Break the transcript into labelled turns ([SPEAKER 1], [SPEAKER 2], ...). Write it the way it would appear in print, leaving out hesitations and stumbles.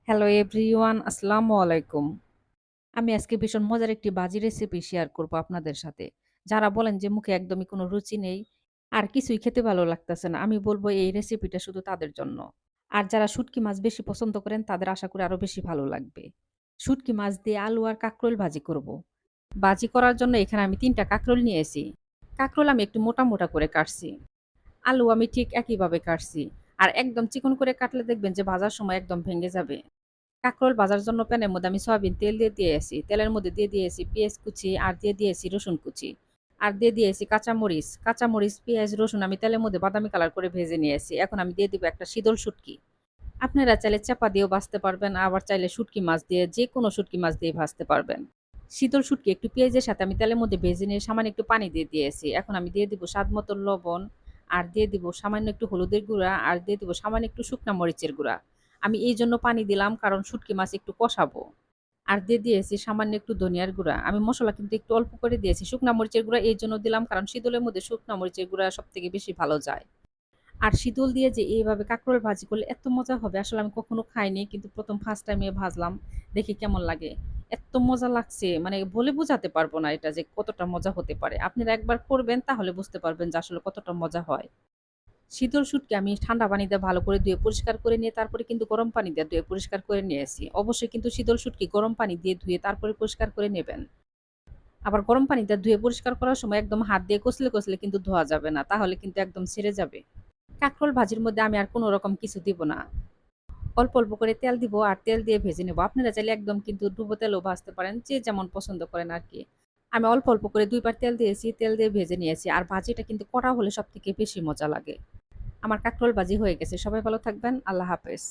[SPEAKER 1] Hello everyone, আসসালামু আলাইকুম। আমি আজকে ভীষণ মজার একটি ভাজি রেসিপি শেয়ার করব আপনাদের সাথে। যারা বলেন যে মুখে একদমই কোনো রুচি নেই, আর কিছুই খেতে ভালো লাগতেছে না, আমি বলব এই রেসিপিটা শুধু তাদের জন্য। আর যারা শুটকি মাছ বেশি পছন্দ করেন তাদের আশা করি আরো বেশি ভালো লাগবে। শুটকি মাছ দিয়ে আলু আর কাঁকরোল ভাজি করব। ভাজি করার জন্য এখানে আমি ৩ টা কাঁকরোল নিয়েছি। কাঁকরোল আমি একটু মোটা, মোটা করে কাটছি। আলু আমি ঠিক একইভাবে কাটছি। আর একদম চিকন করে কাটলে দেখবেন যে ভাজার সময় একদম ভেঙে যাবে। কাঁকরোল ভাজার জন্য প্যানের মধ্যে আমি সয়াবিন তেল দিয়ে দিয়েছি। তেলের মধ্যে দিয়ে দিয়েছি পেঁয়াজ কুচি আর দিয়ে দিয়েছি রসুন কুচি। আর দিয়ে দিয়েছি কাঁচামরিচ। কাঁচামরিচ, পেঁয়াজ, রসুন আমি তেলের মধ্যে বাদামি কালার করে ভেজে নিয়েছি। এখন আমি দিয়ে দিব একটা শীতল শুটকি। আপনারা চাইলে চাপা দিয়েও ভাজতে পারবেন, আবার চাইলে শুটকি মাছ দিয়ে যেকোনো শুটকি মাছ দিয়ে ভাজতে পারবেন। শীতল শুটকি একটু পেঁয়াজের সাথে আমি তেলের মধ্যে ভেজে নিয়ে সামান্য একটু পানি দিয়ে দিয়েছি। এখন আমি দিয়ে দিব স্বাদ মতো লবণ, আর দিয়ে দিব সামান্য একটু হলুদের গুঁড়া, আর দিয়ে দিব সামান্য একটু শুকনা মরিচের গুঁড়া। আমি এইজন্য পানি দিলাম কারণ শুটকি মাছ একটু কষাবো। আর দিয়ে দিয়েছি সামান্য একটু ধনিয়ার গুঁড়া। আমি মসলা কিন্তু একটু অল্প করে দিয়েছি। শুকনা মরিচের গুঁড়া এইজন্য দিলাম কারণ শীতলের মধ্যে শুকনা মরিচের গুঁড়া সবথেকে বেশি ভালো যায়। আর শীতল দিয়ে যে এইভাবে কাঁকরোল ভাজি করলে এত মজা হবে আসলে আমি কখনো খাইনি। কিন্তু ১ম ফার্স্ট টাইম ভাজলাম। দেখি কেমন লাগে। এত মজা লাগছে মানে বলে বোঝাতে পারবো না এটা যে কতটা মজা হতে পারে। আপনারা একবার করবেন তাহলে বুঝতে পারবেন যে আসলে কতটা মজা হয়। শীতল শুটকি আমি ঠান্ডা পানি দিয়ে ভালো করে ধুয়ে পরিষ্কার করে নিয়ে তারপরে কিন্তু গরম পানি দিয়ে ধুয়ে পরিষ্কার করে নিয়েছি। অবশ্যই কিন্তু শীতল শুটকি গরম পানি দিয়ে ধুয়ে তারপরে পরিষ্কার করে নেবেন। আবার গরম পানি দিয়ে ধুয়ে পরিষ্কার করার সময় একদম হাত দিয়ে কচলে, কচলে কিন্তু ধোয়া যাবে না। তাহলে কিন্তু একদম ছিঁড়ে যাবে। কাঁকরোল ভাজির মধ্যে আমি আর কোন রকম কিছু দিব না। অল্প, অল্প করে তেল দিব আর তেল দিয়ে ভেজে নেব। আপনারা চাইলে একদম কিন্তু ডুবো তেলেও ভাজতে পারেন। যে যেমন পছন্দ করেন আরকি। আমি অল্প, অল্প করে ২ বার তেল দিয়েছি, তেল দিয়ে ভেজে নিয়েছি। আর ভাজিটা কিন্তু কড়া হলে সবথেকে বেশি মজা লাগে। আমার কাঁকরোল ভাজি হয়ে গেছে। সবাই ভালো থাকবেন। আল্লাহ হাফেজ।